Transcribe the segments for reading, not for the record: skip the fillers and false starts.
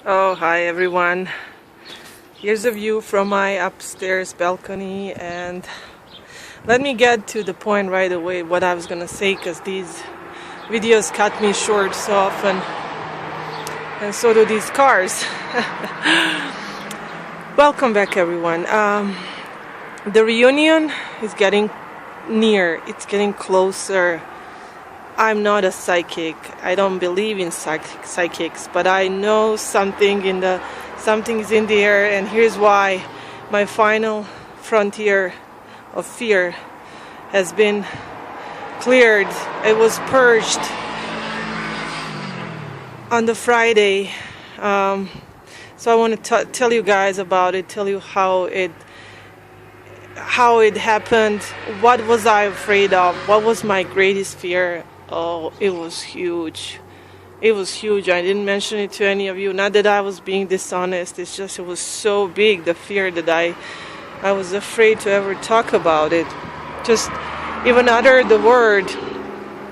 Oh, hi everyone. Here's a view from my upstairs balcony, and let me get to the point right away what I was gonna say, because these videos cut me short so often, and so do these cars. Welcome back everyone. The reunion is getting near, it's getting closer. I'm not a psychic. I don't believe in psychics, but I know something's in the air, and here's why. My final frontier of fear has been cleared. It was purged on the Friday. So I want to tell you guys about it, tell you how it happened, what was I afraid of, what was my greatest fear. Oh, it was huge. It was huge. I didn't mention it to any of you. Not that I was being dishonest. It's just it was so big, the fear, that I was afraid to ever talk about it. Just even utter the word.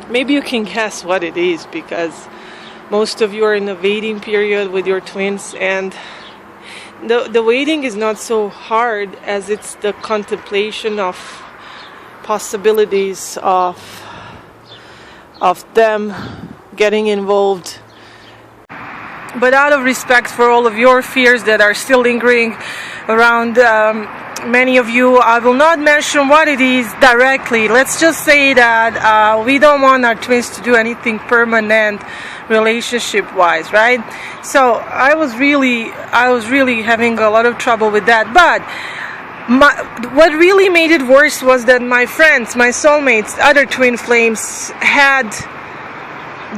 Maybe you can guess what it is, because most of you are in a waiting period with your twins, and the waiting is not so hard as it's the contemplation of possibilities of them getting involved. But out of respect for all of your fears that are still lingering around many of you, I will not mention what it is directly. Let's just say that we don't want our twins to do anything permanent relationship wise, right? So I was really having a lot of trouble with that. But what really made it worse was that my friends, my soulmates, other twin flames had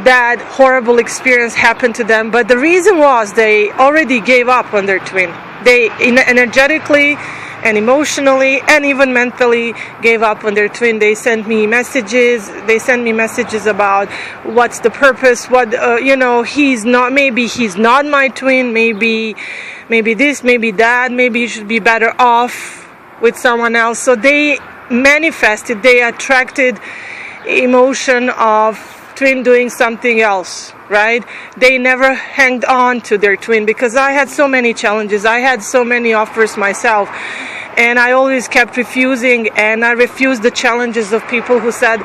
that horrible experience happen to them. But the reason was they already gave up on their twin. They energetically and emotionally and even mentally gave up on their twin. They sent me messages about what's the purpose, he's not my twin, maybe this, maybe that, maybe you should be better off with someone else. So they attracted emotion of twin doing something else, right? They never hanged on to their twin, because I had so many challenges, I had so many offers myself, and I always kept refusing, and I refused the challenges of people who said,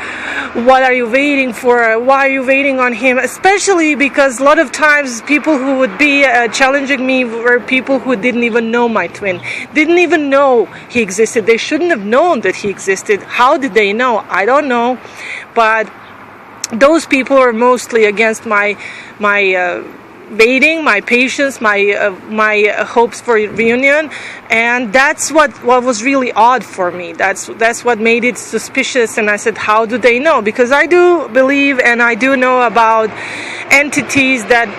what are you waiting for? Why are you waiting on him? Especially because a lot of times people who would be challenging me were people who didn't even know my twin, didn't even know he existed. They shouldn't have known that he existed. How did they know? I don't know. But those people are mostly against my waiting, my patience, my hopes for reunion, and that's what was really odd for me. That's what made it suspicious. And I said, how do they know? Because I do believe and I do know about entities that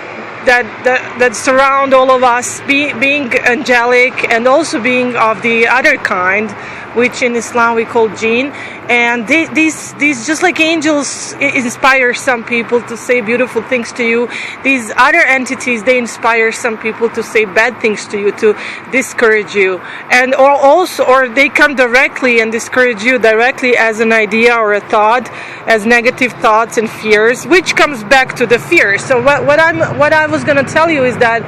surround all of us, being angelic and also being of the other kind, which in Islam we call jinn. And these just like angels inspire some people to say beautiful things to you, these other entities, they inspire some people to say bad things to you, to discourage you, and or they come directly and discourage you directly as an idea or a thought, as negative thoughts and fears, which comes back to the fear. So what I was going to tell you is that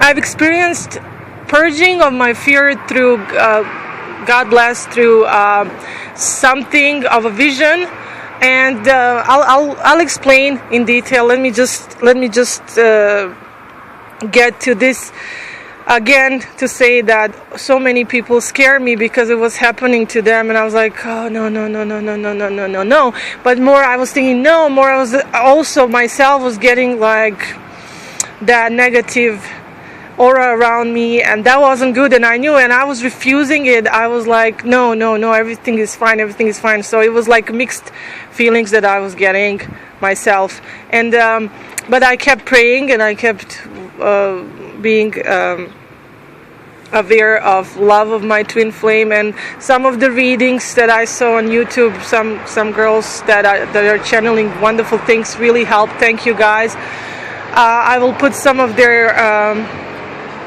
I've experienced purging of my fear through God bless, through something of a vision, and I'll explain in detail. Let me just get to this again, to say that so many people scare me because it was happening to them, and I was like, oh no. But more I was thinking, no, more I was also myself was getting like that negative aura around me, and that wasn't good, and I knew, and I was refusing it. I was like, no, everything is fine. So it was like mixed feelings that I was getting myself, and but I kept praying, and I kept being aware of love of my twin flame. And some of the readings that I saw on YouTube, some girls that are channeling wonderful things really helped. Thank you guys. I will put some of their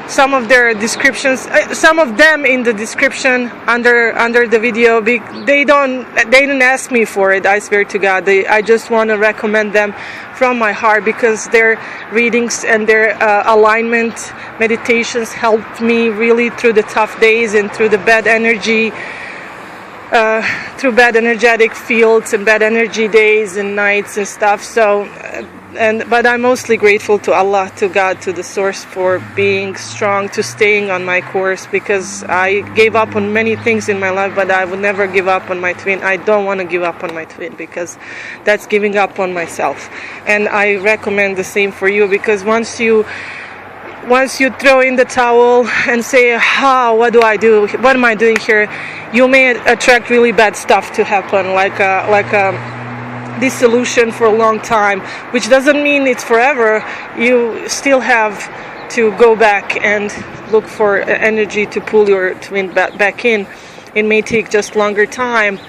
some of their descriptions, some of them in the description under the video. They didn't ask me for it. I swear to God, I just want to recommend them from my heart, because their readings and their alignment meditations helped me really through the tough days and through the bad energy. Through bad energetic fields and bad energy days and nights and stuff. So, but I'm mostly grateful to Allah, to God, to the source, for being strong, to staying on my course, because I gave up on many things in my life, but I would never give up on my twin. I don't want to give up on my twin, because that's giving up on myself. And I recommend the same for you, because once you throw in the towel and say, what do I do? What am I doing here? You may attract really bad stuff to happen, like a dissolution for a long time, which doesn't mean it's forever. You still have to go back and look for energy to pull your twin back in. It may take just longer time.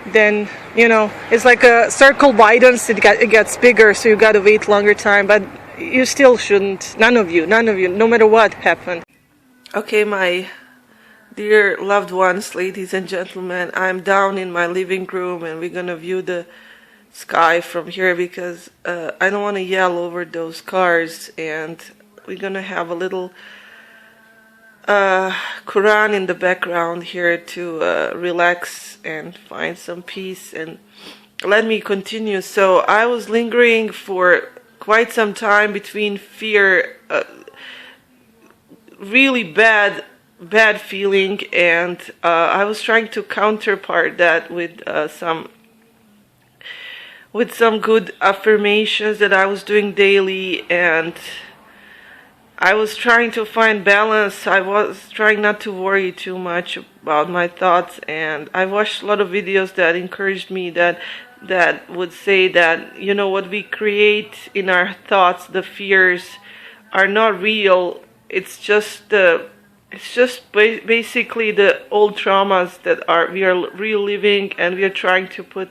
Then, it's like a circle widens, it gets bigger, so you got to wait longer time, but you still shouldn't, none of you, no matter what happened. Okay, my dear loved ones, ladies and gentlemen, I'm down in my living room, and we're gonna view the sky from here, because I don't want to yell over those cars, and we're gonna have a little Quran in the background here to relax and find some peace. And let me continue. So I was lingering for quite some time between fear, really bad feeling, and I was trying to counterpart that with some good affirmations that I was doing daily, and I was trying to find balance. I was trying not to worry too much about my thoughts, and I watched a lot of videos that encouraged me, that would say that, what we create in our thoughts, the fears, are not real. It's just basically the old traumas that we are reliving, and we are trying to put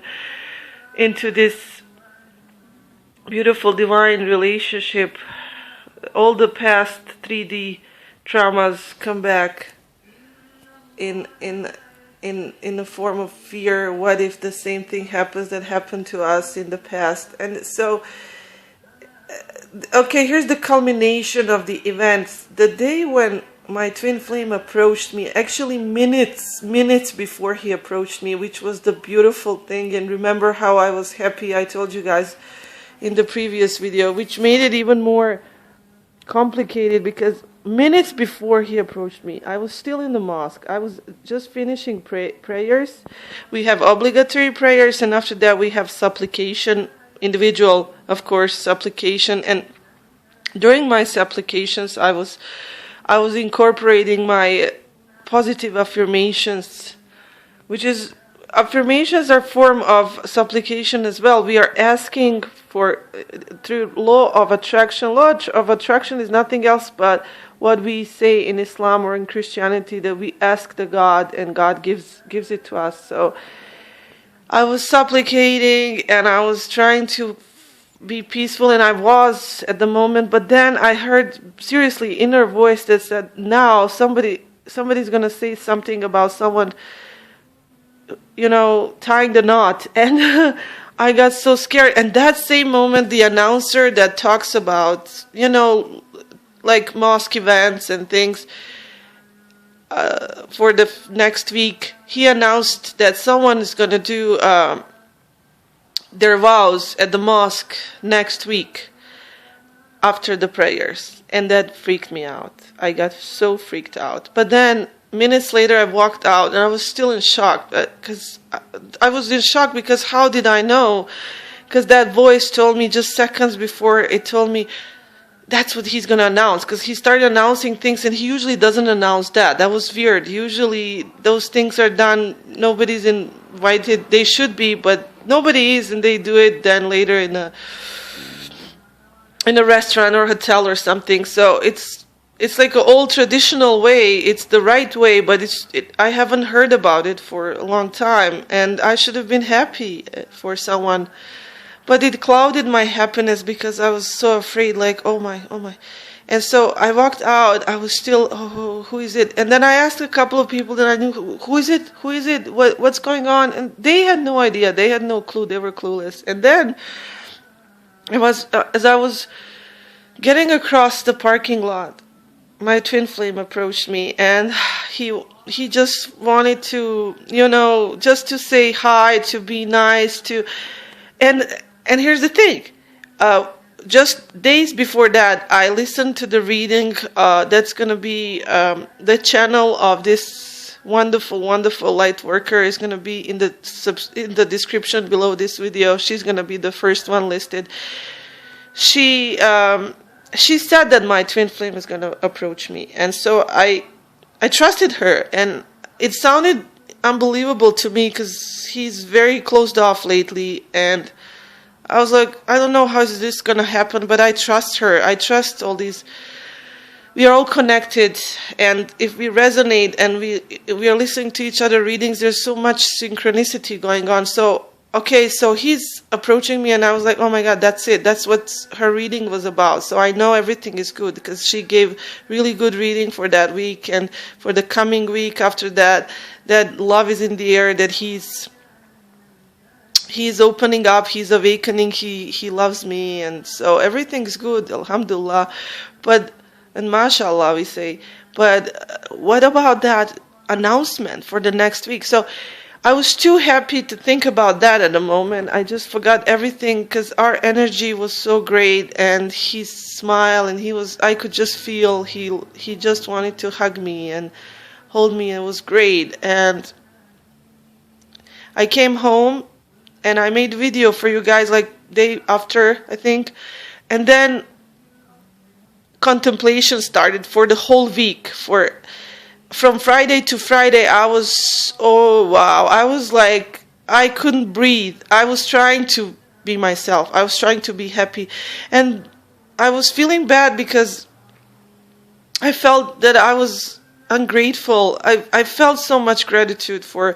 into this beautiful divine relationship. All the past 3D traumas come back in the form of fear. What if the same thing happens that happened to us in the past? And so, okay, here's the culmination of the events. The day when my twin flame approached me, actually minutes before he approached me, which was the beautiful thing. And remember how I was happy, I told you guys in the previous video, which made it even more complicated, because minutes before he approached me, I was still in the mosque. I was just finishing prayers. We have obligatory prayers, and after that we have supplication, individual, of course, supplication. And during my supplications, I was incorporating my positive affirmations, which is, affirmations are a form of supplication as well. We are asking for, through law of attraction. Law of attraction is nothing else but what we say in Islam or in Christianity, that we ask the God, and God gives it to us. So I was supplicating, and I was trying to be peaceful, and I was at the moment. But then I heard, seriously, inner voice that said, now somebody's going to say something about someone, tying the knot. And I got so scared. And that same moment, the announcer that talks about, like mosque events and things for the next week, he announced that someone is going to do their vows at the mosque next week after the prayers. And that freaked me out. I got so freaked out. But then minutes later, I walked out, and I was still in shock, because I was in shock, because how did I know? Because that voice told me just seconds before, it told me that's what he's going to announce, because he started announcing things, and he usually doesn't announce that. That was weird. Usually those things are done, nobody's invited. They should be, but nobody is, and they do it then later in a restaurant or hotel or something. So it's like an old traditional way. It's the right way, but I haven't heard about it for a long time, and I should have been happy for someone. but it clouded my happiness because I was so afraid, like, oh my, oh my. And so I walked out. I was still, oh, who is it? And then I asked a couple of people that I knew, who is it? Who is it? What's going on? And they had no idea. They had no clue. They were clueless. And then it was, as I was getting across the parking lot, my twin flame approached me, and he just wanted to, just to say hi, to be nice, and here's the thing. Just days before that, I listened to the reading. That's going to be the channel of this wonderful, wonderful light worker is going to be in the description below this video. She's going to be the first one listed. She said that my twin flame is going to approach me, and so I trusted her, and it sounded unbelievable to me because he's very closed off lately, and I was like, I don't know how is this going to happen, but I trust her. I trust all these. We are all connected, and if we resonate and we are listening to each other readings, there's so much synchronicity going on. So, okay, so he's approaching me, and I was like, oh my God, that's it. That's what her reading was about. So I know everything is good because she gave really good reading for that week, and for the coming week after that, that love is in the air, that he's opening up, he's awakening, he loves me, and so everything's good, alhamdulillah. And mashallah we say, but what about that announcement for the next week? So I was too happy to think about that at the moment. I just forgot everything because our energy was so great, and his smile, and I could just feel he just wanted to hug me and hold me. It was great. And I came home, and I made a video for you guys like day after, I think. And then contemplation started for the whole week. From Friday to Friday, I was, oh wow, I was like, I couldn't breathe. I was trying to be myself. I was trying to be happy. And I was feeling bad because I felt that I was ungrateful. I felt so much gratitude for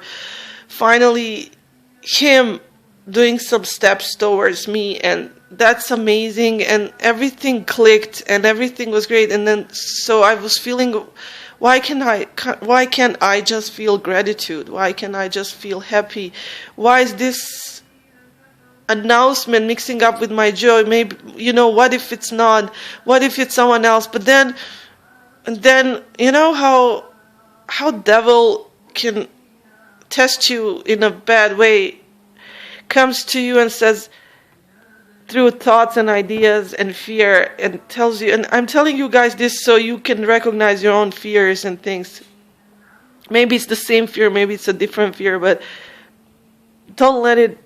finally him doing some steps towards me, and that's amazing, and everything clicked and everything was great. And then so I was feeling, why can't I just feel gratitude? Why can't I just feel happy? Why is this announcement mixing up with my joy? Maybe, what if it's not? What if it's someone else? But then how devil can test you in a bad way, comes to you and says, through thoughts and ideas and fear, and tells you, and I'm telling you guys this so you can recognize your own fears and things. Maybe it's the same fear, maybe it's a different fear, but don't let it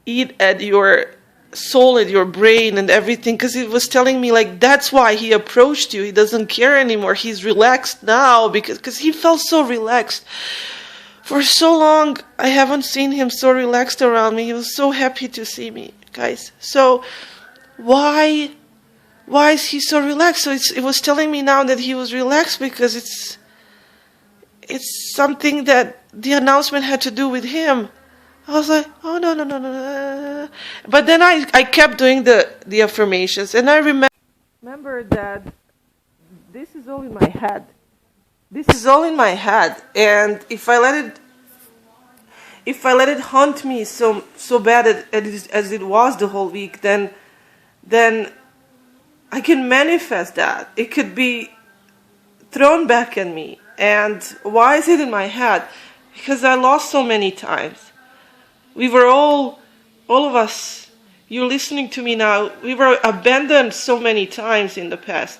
eat at your soul, at your brain and everything, because it was telling me like, that's why he approached you. He doesn't care anymore. He's relaxed now because he felt so relaxed. For so long, I haven't seen him so relaxed around me. He was so happy to see me, guys. So why is he so relaxed? So it was telling me now that he was relaxed because it's something that the announcement had to do with him. I was like, oh, no. But then I kept doing the affirmations, and I remember that this is all in my head. This is all in my head, and if I let it haunt me so bad as it was the whole week, then I can manifest that. It could be thrown back at me. And why is it in my head? Because I lost so many times. We were all of us, you're listening to me now, we were abandoned so many times in the past.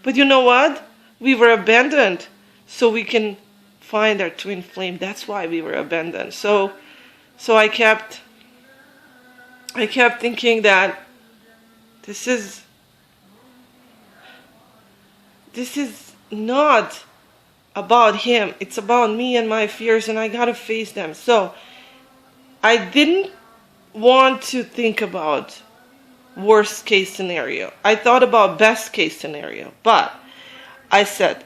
But you know what? We were abandoned so we can find our twin flame. That's why we were abandoned. So I kept thinking that this is not about him. It's about me and my fears, and I gotta face them. So I didn't want to think about worst case scenario. I thought about best case scenario, but I said,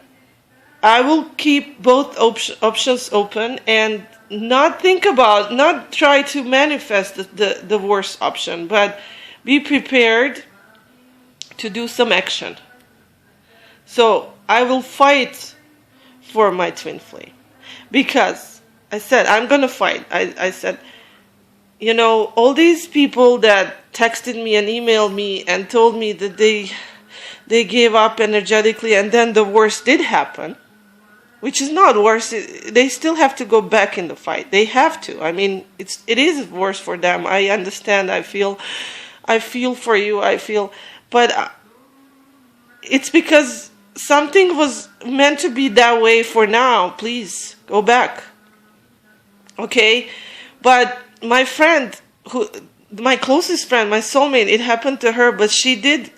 I will keep both options open, and not try to manifest the worst option, but be prepared to do some action. So I will fight for my twin flame, because I said I'm gonna fight. I said, all these people that texted me and emailed me and told me that they gave up energetically, and then the worst did happen, which is not worse. They still have to go back in the fight. They have to. I mean, it is worse for them. I understand. I feel for you. But it's because something was meant to be that way for now. Please go back. Okay? But my friend, my closest friend, my soulmate, it happened to her, but she did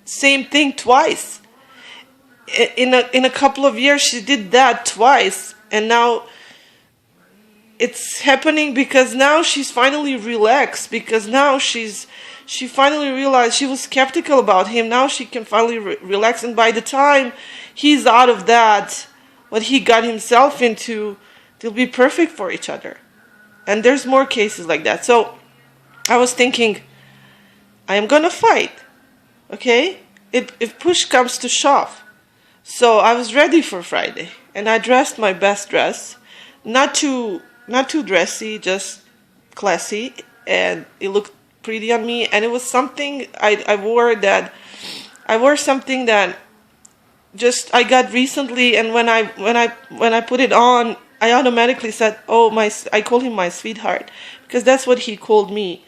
same thing twice. In a couple of years, she did that twice, and now it's happening because now she's finally relaxed, because now she finally realized she was skeptical about him. Now she can finally relax, and by the time he's out of that, what he got himself into, they'll be perfect for each other. And there's more cases like that. So I was thinking, I am gonna fight, okay? If push comes to shove. So I was ready for Friday, and I dressed my best dress, not too dressy, just classy, and it looked pretty on me. And it was something I wore something that just I got recently, and when I put it on, I automatically said, I called him my sweetheart, because that's what he called me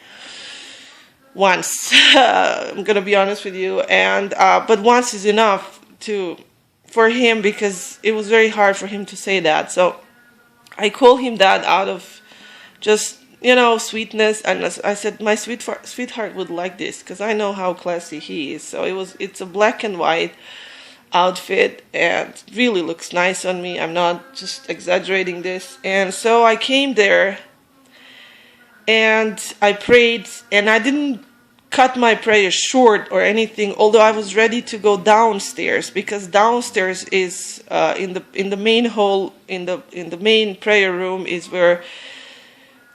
once. I'm gonna be honest with you, and but once is enough for him, because it was very hard for him to say that. So I called him that out of just sweetness, and I said my sweetheart would like this, because I know how classy he is. So it's a black and white outfit, and it really looks nice on me. I'm not just exaggerating this. And so I came there and I prayed, and I didn't cut my prayer short or anything, although I was ready to go downstairs, because downstairs is in the main hall, in the main prayer room is where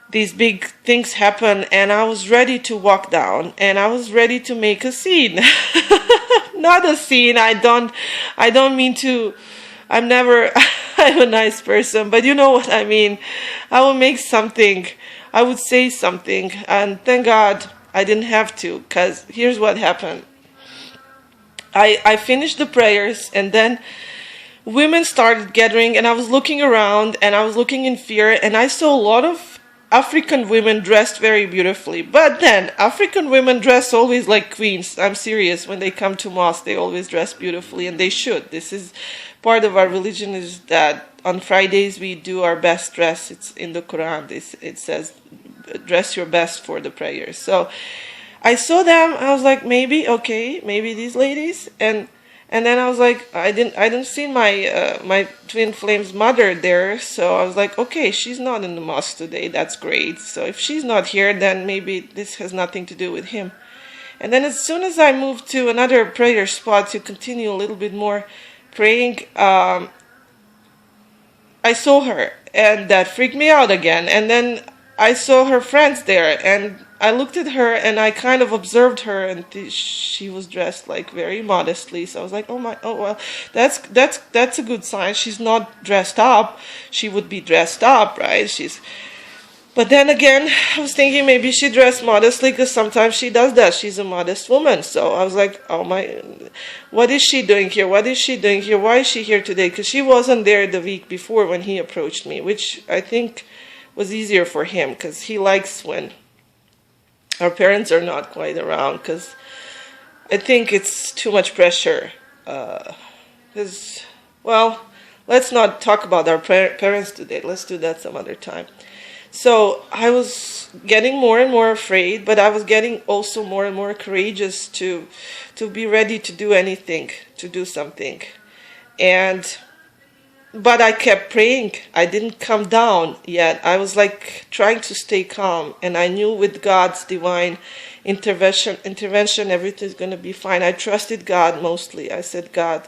these big things happen. And I was ready to walk down, and I was ready to make a scene. Not a scene. I don't mean to. I'm a nice person, but you know what I mean. I will make something. I would say something, and thank God I didn't have to, because here's what happened. I finished the prayers, and then women started gathering, and I was looking around, and I was looking in fear, and I saw a lot of African women dressed very beautifully. But then African women dress always like queens. I'm serious. When they come to mosque, they always dress beautifully, and they should. This is part of our religion, is that on Fridays we do our best dress. It's in the Quran. It says, dress your best for the prayers. So I saw them. I was like, maybe these ladies. And then I was like, I didn't see my twin flame's mother there. So I was like, okay, she's not in the mosque today. That's great. So if she's not here, then maybe this has nothing to do with him. And then as soon as I moved to another prayer spot to continue a little bit more praying, I saw her, and that freaked me out again. And then I saw her friends there, and I looked at her, and I kind of observed her, and she was dressed like very modestly. So I was like, oh well, that's a good sign. She's not dressed up. She would be dressed up, right? But then again, I was thinking maybe she dressed modestly, because sometimes she does that. She's a modest woman. So I was like, what is she doing here? What is she doing here? Why is she here today? Because she wasn't there the week before when he approached me, which I think was easier for him, because he likes when our parents are not quite around, because I think it's too much pressure. Let's not talk about our parents today. Let's do that some other time. So I was getting more and more afraid, but I was getting also more and more courageous to be ready to do anything, to do something. But I kept praying. I didn't come down yet. I was like trying to stay calm, and I knew with God's divine intervention, everything's going to be fine. I trusted God mostly. I said, God,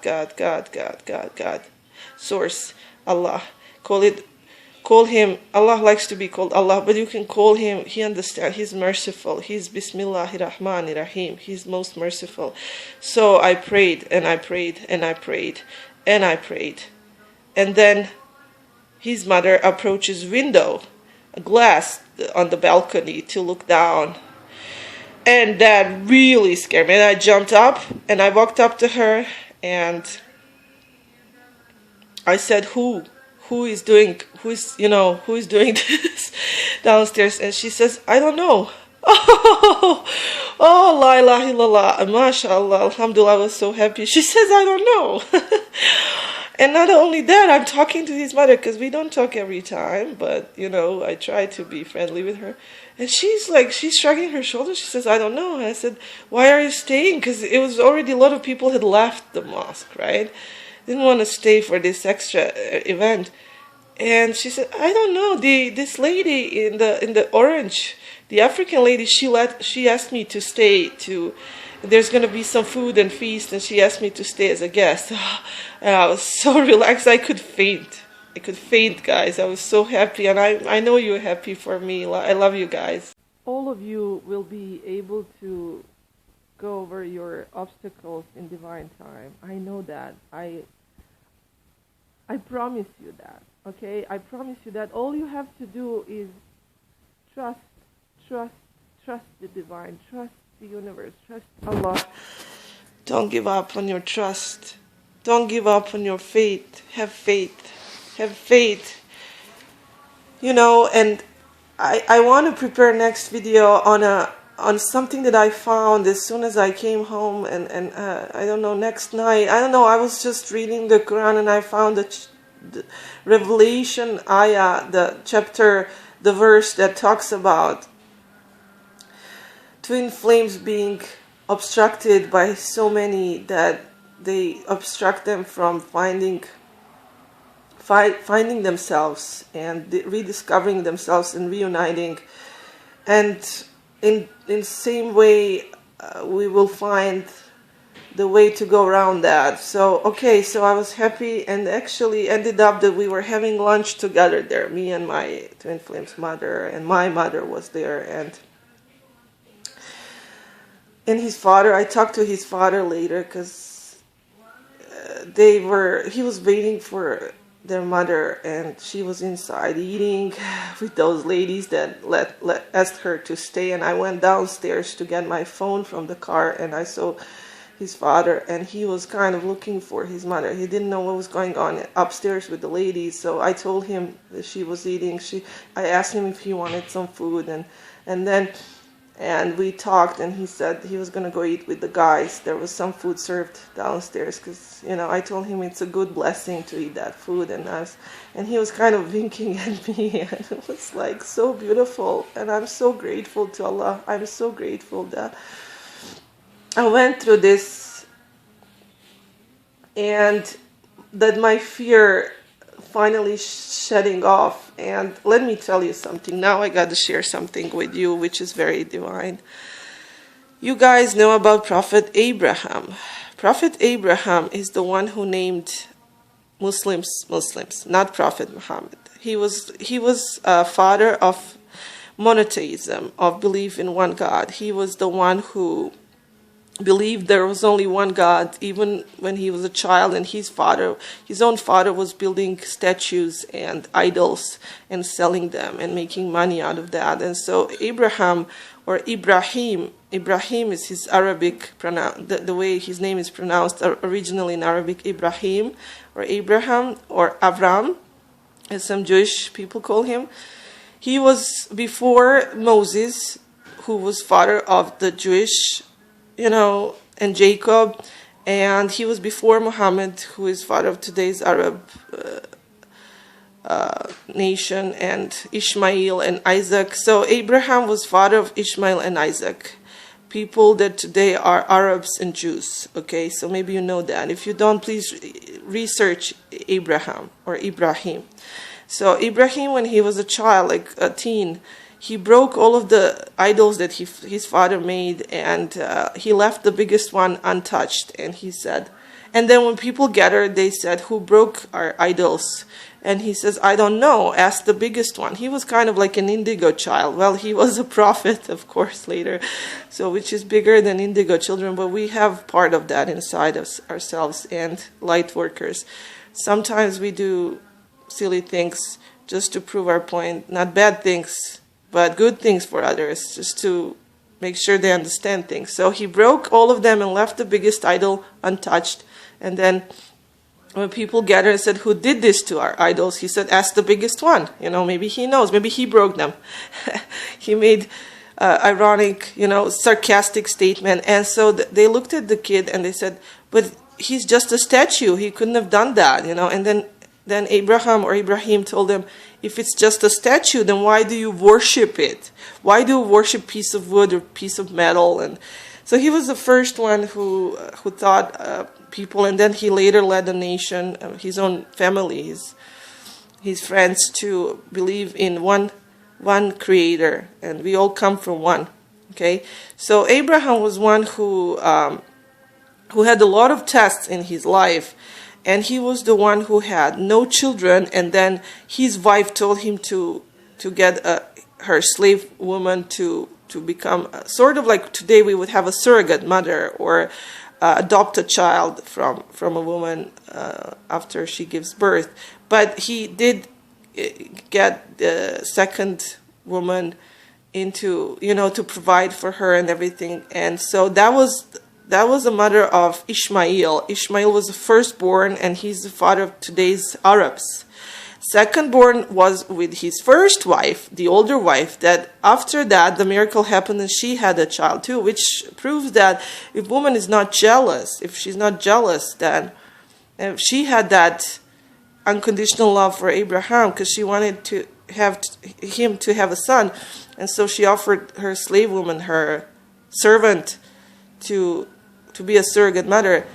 Source, Allah, call it call him, Allah likes to be called Allah, but you can call him, he understands, he's merciful, he's Bismillahir Rahmanir Rahim, he's most merciful. So I prayed, and I prayed, and I prayed, and I prayed. And then his mother approaches window, a glass on the balcony, to look down. And that really scared me. And I jumped up, and I walked up to her, and I said, who is doing this downstairs? And she says, I don't know. Oh, la ilaha illallah, mashallah, alhamdulillah. I was so happy. She says, I don't know. And not only that, I'm talking to his mother, because we don't talk every time, but I try to be friendly with her. And she's shrugging her shoulders. She says, I don't know. And I said, why are you staying? Because it was already, a lot of people had left the mosque, right? Didn't want to stay for this extra event. And she said, I don't know. This lady in the orange, the African lady, she asked me to stay to. There's going to be some food and feast, and she asked me to stay as a guest. And I was so relaxed, I could faint. I could faint, guys. I was so happy, and I know you're happy for me. I love you guys. All of you will be able to go over your obstacles in divine time. I know that. I promise you that, okay? I promise you that. All you have to do is trust the divine, trust the universe, trust Allah. Don't give up on your trust. Don't give up on your faith. Have faith. Have faith. And I want to prepare next video on something that I found as soon as I came home, and I don't know, next night, I don't know, I was just reading the Quran, and I found the Revelation ayah, the chapter, the verse that talks about twin flames being obstructed by so many that they obstruct them from finding themselves and rediscovering themselves and reuniting. And in same way, we will find the way to go around that. So I was happy, and actually ended up that we were having lunch together there, me and my twin flames mother, and my mother was there, and his father. I talked to his father later, because he was waiting for their mother, and she was inside eating with those ladies that asked her to stay. And I went downstairs to get my phone from the car, and I saw his father, and he was kind of looking for his mother. He didn't know what was going on upstairs with the ladies, so I told him that she was eating. I asked him if he wanted some food, and we talked, and he said he was going to go eat with the guys. There was some food served downstairs, because, I told him it's a good blessing to eat that food. And he was kind of winking at me, and it was like so beautiful. And I'm so grateful to Allah. I'm so grateful that I went through this, and that my fear finally shedding off. And let me tell you something. Now I got to share something with you which is very divine. You guys know about Prophet Abraham. Prophet Abraham is the one who named Muslims, not Prophet Muhammad. He was a father of monotheism, of belief in one God. He was the one who believed there was only one God, even when he was a child, and his own father was building statues and idols and selling them and making money out of that. And so Abraham, or Ibrahim is his Arabic the way his name is pronounced originally in Arabic, Ibrahim or Abraham or Avram, as some Jewish people call him. He was before Moses, who was father of the Jewish, and Jacob, and he was before Muhammad, who is father of today's Arab nation, and Ishmael and Isaac. So Abraham was father of Ishmael and Isaac, people that today are Arabs and Jews. Okay, so maybe you know that. If you don't, please research Abraham or Ibrahim. So Ibrahim, when he was a child, like a teen, he broke all of the idols that his father made, and he left the biggest one untouched. And he said, and then when people gathered, they said, who broke our idols? And he says, I don't know, ask the biggest one. He was kind of like an indigo child. Well, he was a prophet, of course, later, so which is bigger than indigo children, but we have part of that inside us, ourselves, and light workers. Sometimes we do silly things just to prove our point, not bad things, but good things for others, just to make sure they understand things. So he broke all of them and left the biggest idol untouched. And then when people gathered and said, who did this to our idols? He said, ask the biggest one. Maybe he knows. Maybe he broke them. He made ironic, sarcastic statement. And so they looked at the kid and they said, but he's just a statue. He couldn't have done that, And then Ibrahim told them, if it's just a statue, then why do you worship it? Why do you worship piece of wood or piece of metal? And so he was the first one who taught people, and then he later led a nation, his own family, his friends, to believe in one creator, and we all come from one. Okay, so Abraham was one who had a lot of tests in his life. And he was the one who had no children, and then his wife told him to get her slave woman to become sort of like today we would have a surrogate mother, or adopt a child from a woman after she gives birth. But he did get the second woman into, to provide for her and everything. And so that was the mother of Ishmael. Ishmael was the firstborn, and he's the father of today's Arabs. Secondborn was with his first wife, the older wife, that after that the miracle happened and she had a child too, which proves that if woman is not jealous, if she's not jealous, then she had that unconditional love for Abraham because she wanted to have him to have a son, and so she offered her slave woman, her servant, to be a surrogate mother.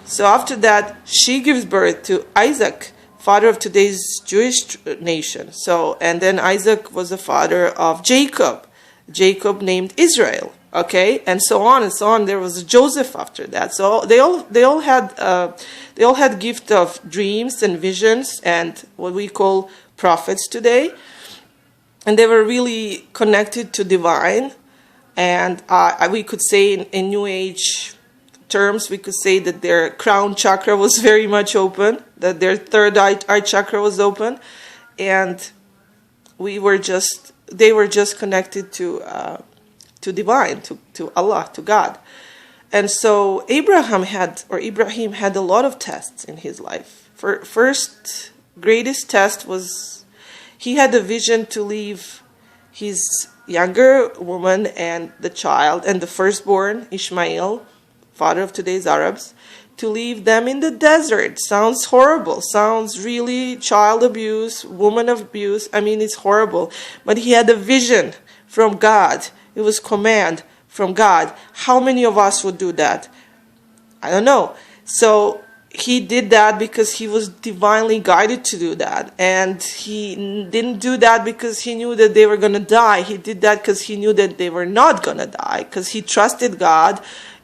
So after that, she gives birth to Isaac, father of today's Jewish nation. And then Isaac was the father of Jacob. Jacob named Israel. Okay, and so on and so on. There was Joseph after that. So they all had gift of dreams and visions and what we call prophets today, and they were really connected to divine. And we could say in New Age terms, we could say that their crown chakra was very much open, that their third eye chakra was open, and they were just connected to divine, to Allah, to God. And so Ibrahim had a lot of tests in his life. First greatest test was he had a vision to leave his younger woman and the child and the firstborn, Ishmael, father of today's Arabs, to leave them in the desert. Sounds horrible. Sounds really child abuse, woman abuse. I mean, it's horrible. But he had a vision from God. It was command from God. How many of us would do that? I don't know. So he did that because he was divinely guided to do that. And he didn't do that because he knew that they were going to die. He did that because he knew that they were not going to die, because he trusted God.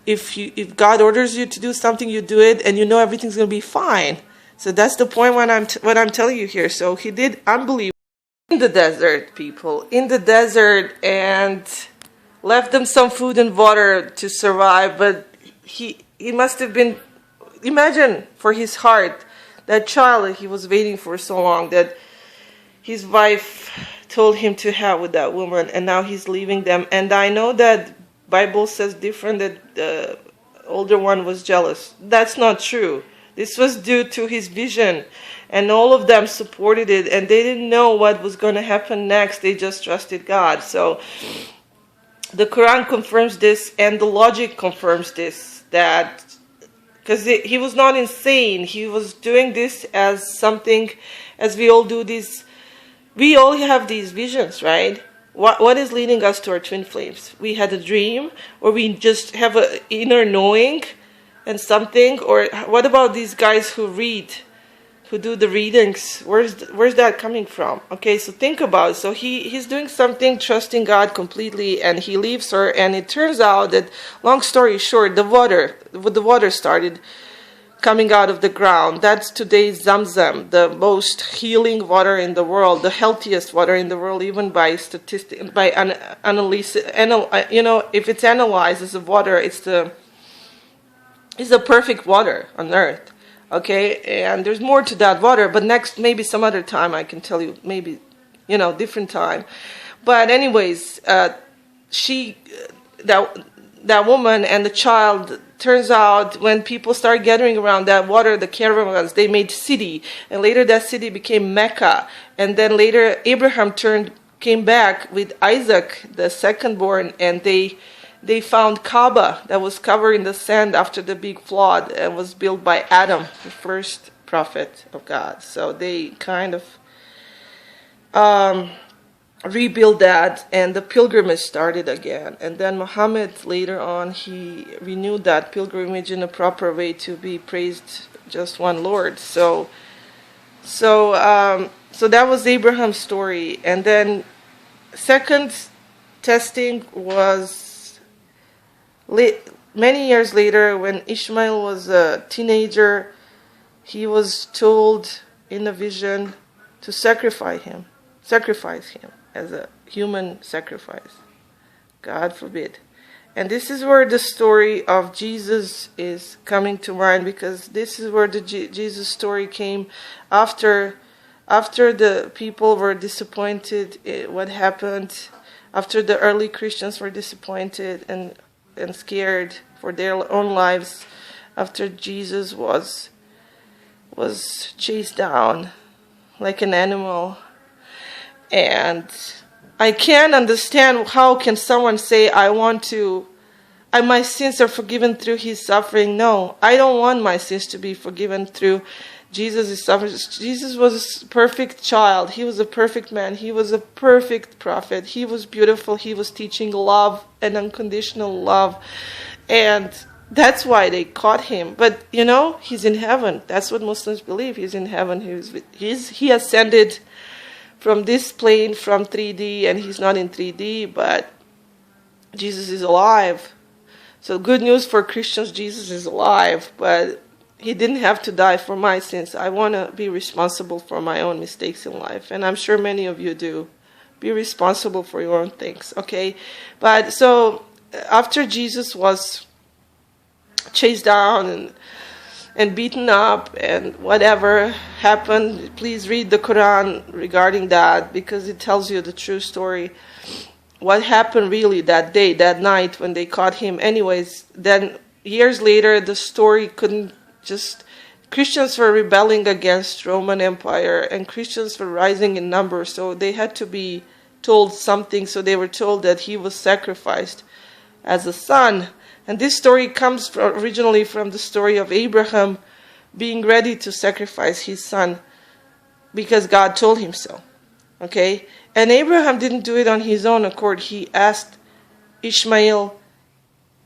If God orders you to do something, you do it, and you know everything's going to be fine. So that's the point what I'm telling you here. So he did unbelievable in the desert, people, in the desert, and left them some food and water to survive. But he must have been, imagine for his heart, that child that he was waiting for so long, that his wife told him to have with that woman, and now he's leaving them. And I know that Bible says different, that the older one was jealous. That's not true. This was due to his vision, and all of them supported it, and they didn't know what was going to happen next. They just trusted God. So the Quran confirms this, and the logic confirms this, that because he was not insane. He was doing this as something, as we all do this. We all have these visions, right? What is leading us to our twin flames? We had a dream, or we just have an inner knowing and something. Or what about these guys who read, who do the readings? Where's that coming from? Okay, so think about it. So he's doing something, trusting God completely, and he leaves her. And it turns out that, long story short, the water started coming out of the ground. That's today's Zamzam, the most healing water in the world, the healthiest water in the world, even by statistics, by analysis. If it's analyzed as a water, it's the perfect water on earth. Okay, and there's more to that water, but maybe some other time I can tell you, maybe, different time. But anyways, that woman and the child, turns out when people started gathering around that water, the caravans, they made city, and later that city became Mecca, and then later Abraham came back with Isaac, the second-born, and they found Kaaba that was covered in the sand after the big flood and was built by Adam, the first prophet of God. So they kind of rebuild that, and the pilgrimage started again. And then Muhammad later on, he renewed that pilgrimage in a proper way to be praised just one Lord. So that was Abraham's story. And then second testing was many years later, when Ishmael was a teenager. He was told in a vision to sacrifice him as a human sacrifice. God forbid. And this is where the story of Jesus is coming to mind, because this is where the Jesus story came after the people were disappointed what happened, after the early Christians were disappointed and scared for their own lives, after Jesus was chased down like an animal. And I can't understand how can someone say, my sins are forgiven through his suffering. No, I don't want my sins to be forgiven through Jesus' suffering. Jesus was a perfect child. He was a perfect man. He was a perfect prophet. He was beautiful. He was teaching love and unconditional love. And that's why they caught him. But, he's in heaven. That's what Muslims believe. He's in heaven. He ascended from this plane, from 3D, and he's not in 3D, but Jesus is alive. So good news for Christians, Jesus is alive, but he didn't have to die for my sins. I want to be responsible for my own mistakes in life, and I'm sure many of you do. Be responsible for your own things, okay? But so after Jesus was chased down and beaten up and whatever happened, please read the Quran regarding that, because it tells you the true story. What happened really that day, that night when they caught him. Anyways, then years later, the story Christians were rebelling against Roman Empire, and Christians were rising in number, so they had to be told something. So they were told that he was sacrificed as a son. And this story comes originally from the story of Abraham being ready to sacrifice his son because God told him so. Okay? And Abraham didn't do it on his own accord. He asked Ishmael,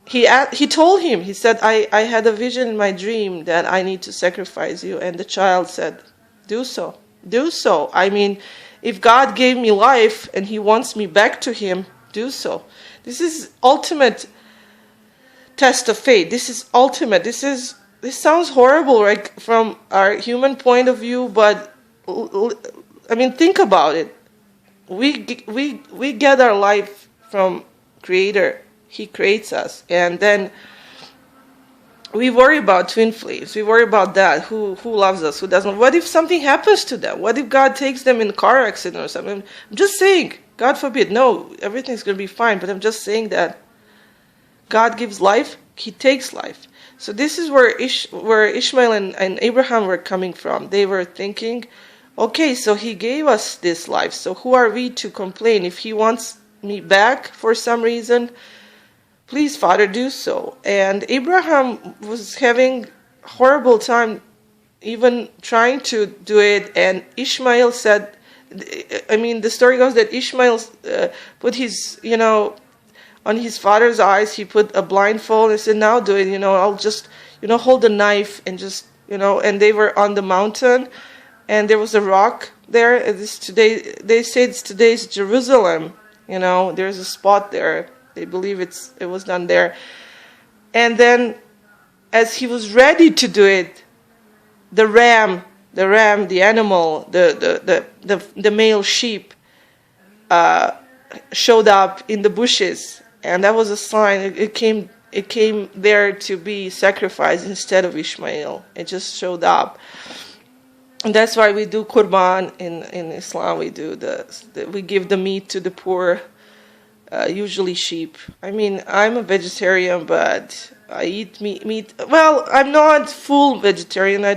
he told him, he said, I had a vision in my dream that I need to sacrifice you. And the child said, do so. Do so. I mean, if God gave me life and he wants me back to him, do so. This is ultimate test of faith. This is ultimate. This sounds horrible, right, from our human point of view, but I mean, think about it. We get our life from Creator. He creates us, and then we worry about twin flames. We worry about that. Who loves us? Who doesn't? What if something happens to them? What if God takes them in a car accident or something? I'm just saying. God forbid. No, everything's going to be fine. But I'm just saying that God gives life. He takes life. So this is where Ishmael and Abraham were coming from. They were thinking, okay, so he gave us this life. So who are we to complain? If he wants me back for some reason, please, Father, do so. And Abraham was having a horrible time even trying to do it. And Ishmael said, the story goes that Ishmael put his, on his father's eyes, he put a blindfold and said, now do it, I'll just, hold the knife and just, and they were on the mountain and there was a rock there. They say it's today's Jerusalem, there's a spot there. They believe it was done there. And then as he was ready to do it, the ram, the animal, the male sheep showed up in the bushes, and that was a sign. It came there to be sacrificed instead of Ishmael. It just showed up. And that's why we do Qurban in Islam. We give the meat to the poor, usually sheep. I mean, I'm a vegetarian, but I eat meat. Well, I'm not full vegetarian. I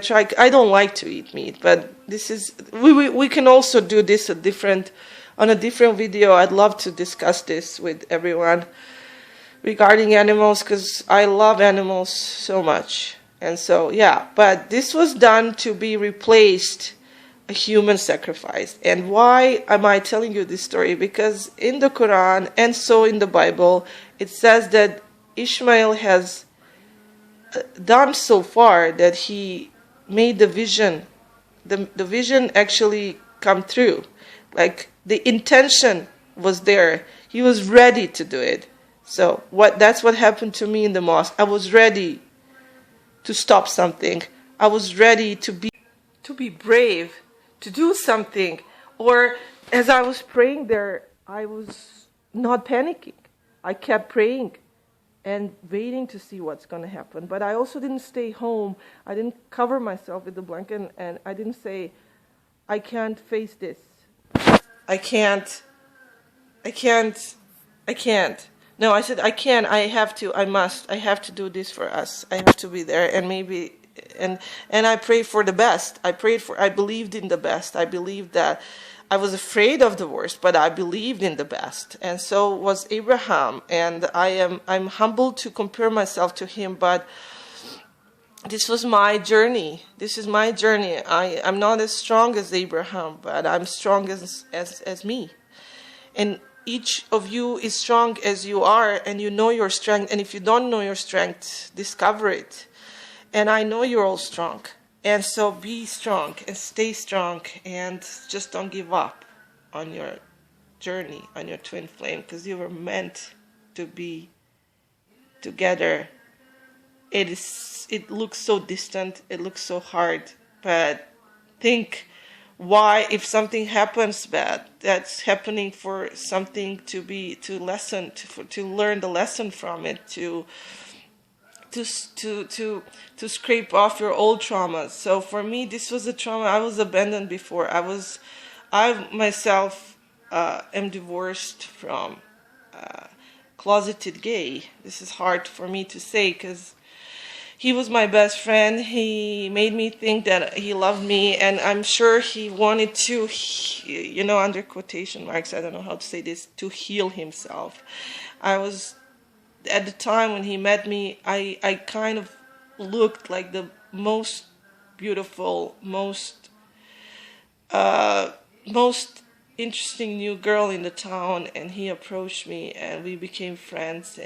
don't like to eat meat, but this is we can also do this on a different video. I'd love to discuss this with everyone regarding animals, because I love animals so much. And so, yeah, but this was done to be replaced a human sacrifice. And why am I telling you this story? Because in the Quran and so in the Bible, it says that Ishmael has done so far that he made the vision actually come through. Like, the intention was there. He was ready to do it. So that's what happened to me in the mosque. I was ready to stop something. I was ready to be brave, to do something. Or as I was praying there, I was not panicking. I kept praying and waiting to see what's going to happen. But I also didn't stay home. I didn't cover myself with the blanket, and I didn't say, I can't face this. I can't. No, I said, I can, I have to, I must, I have to do this for us. I have to be there, and maybe, and I prayed for the best. I believed in the best. I believed that I was afraid of the worst, but I believed in the best. And so was Abraham, and I'm humbled to compare myself to him, but this was my journey. This is my journey. I'm not as strong as Abraham, but I'm strong as me. And each of you is strong as you are, and you know your strength. And if you don't know your strength, discover it. And I know you're all strong. And so be strong and stay strong, and just don't give up on your journey, on your twin flame, because you were meant to be together. It looks so distant, it looks so hard, but think, why, if something happens bad, that's happening for something to learn the lesson from it, to scrape off your old traumas. So for me, this was a trauma. I was abandoned before. I myself am divorced from closeted gay. This is hard for me to say, because he was my best friend. He made me think that he loved me, and I'm sure he wanted to, under quotation marks, I don't know how to say this, to heal himself. At the time when he met me, I kind of looked like the most beautiful, most interesting new girl in the town, and he approached me, and we became friends,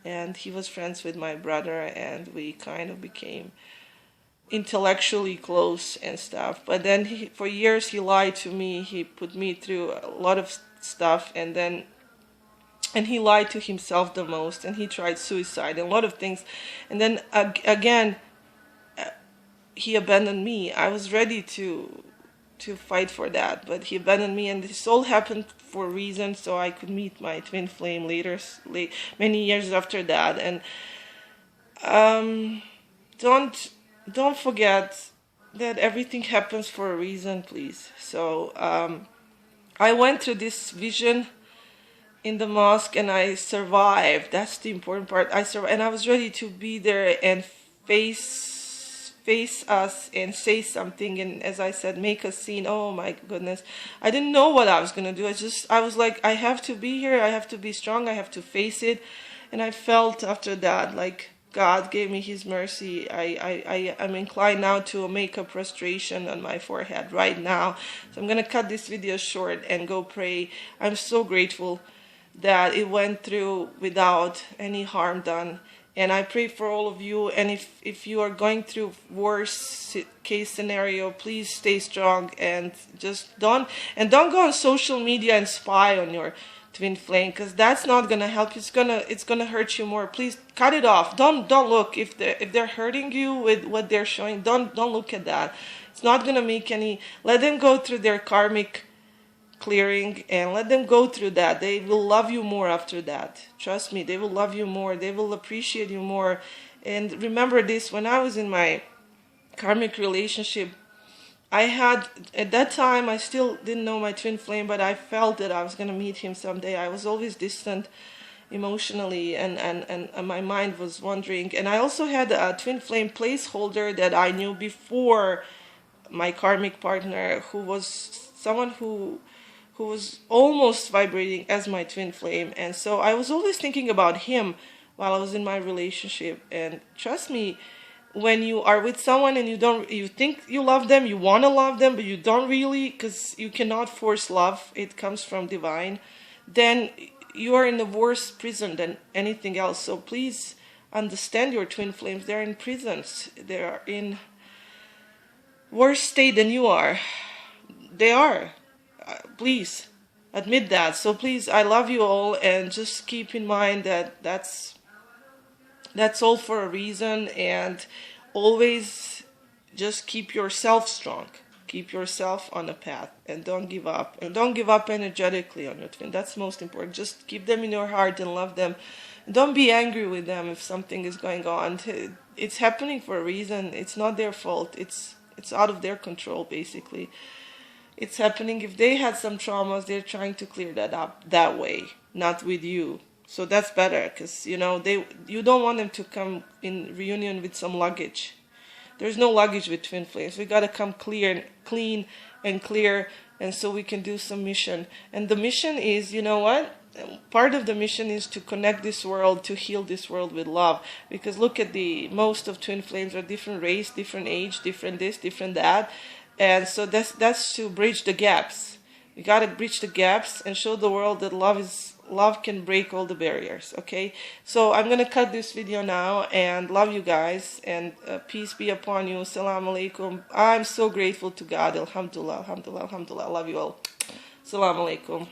and he was friends with my brother, and we kind of became intellectually close and stuff. But then for years he lied to me. He put me through a lot of stuff, and he lied to himself the most, and he tried suicide and a lot of things. And then again, he abandoned me. I was ready to fight for that, but he abandoned me, and this all happened for a reason, so I could meet my twin flame many years after that. And don't forget that everything happens for a reason, please. So I went through this vision in the mosque, and I survived. That's the important part. I survived, and I was ready to be there and face us and say something, and as I said, make a scene. Oh my goodness, I didn't know what I was gonna do. I was like, I have to be here, I have to be strong, I have to face it. And I felt after that like God gave me his mercy. I'm inclined now to make a prostration on my forehead right now. So I'm gonna cut this video short and go pray. I'm so grateful that it went through without any harm done. And I pray for all of you. And if you are going through worst case scenario, please stay strong, and just don't go on social media and spy on your twin flame, because that's not gonna help you. It's gonna hurt you more. Please cut it off. Don't look if they're hurting you with what they're showing. Don't look at that. It's not gonna make any. Let them go through their karmic clearing and let them go through that. They will love you more after that. Trust me, they will love you more. They will appreciate you more. And remember this: when I was in my karmic relationship, I had, at that time, I still didn't know my twin flame, but I felt that I was going to meet him someday. I was always distant emotionally, and my mind was wandering. And I also had a twin flame placeholder that I knew before my karmic partner, who was someone who was almost vibrating as my twin flame. And so I was always thinking about him while I was in my relationship. And trust me, when you are with someone and you think you love them, you want to love them, but you don't really, because you cannot force love, it comes from divine, then you are in a worse prison than anything else. So please understand your twin flames. They're in prisons. They are in worse state than you are. They are. Please admit that. So please, I love you all, and just keep in mind that that's all for a reason, and always just keep yourself strong. Keep yourself on a path, and don't give up. And don't give up energetically on your twin. That's most important. Just keep them in your heart and love them. Don't be angry with them if something is going on. It's happening for a reason. It's not their fault. It's out of their control, basically. It's happening. If they had some traumas, they're trying to clear that up that way, not with you. So that's better, because you don't want them to come in reunion with some luggage. There's no luggage with twin flames. We gotta come clean and clear, and so we can do some mission. And the mission is, you know what? Part of the mission is to connect this world, to heal this world with love. Because look at most of twin flames are different race, different age, different this, different that, and so that's to bridge the gaps. We gotta bridge the gaps and show the world that love can break all the barriers. Okay, so I'm gonna cut this video now, and love you guys, and peace be upon you. Assalamu alaikum. I'm so grateful to God. Alhamdulillah, alhamdulillah, alhamdulillah. Love you all. Assalamu alaikum.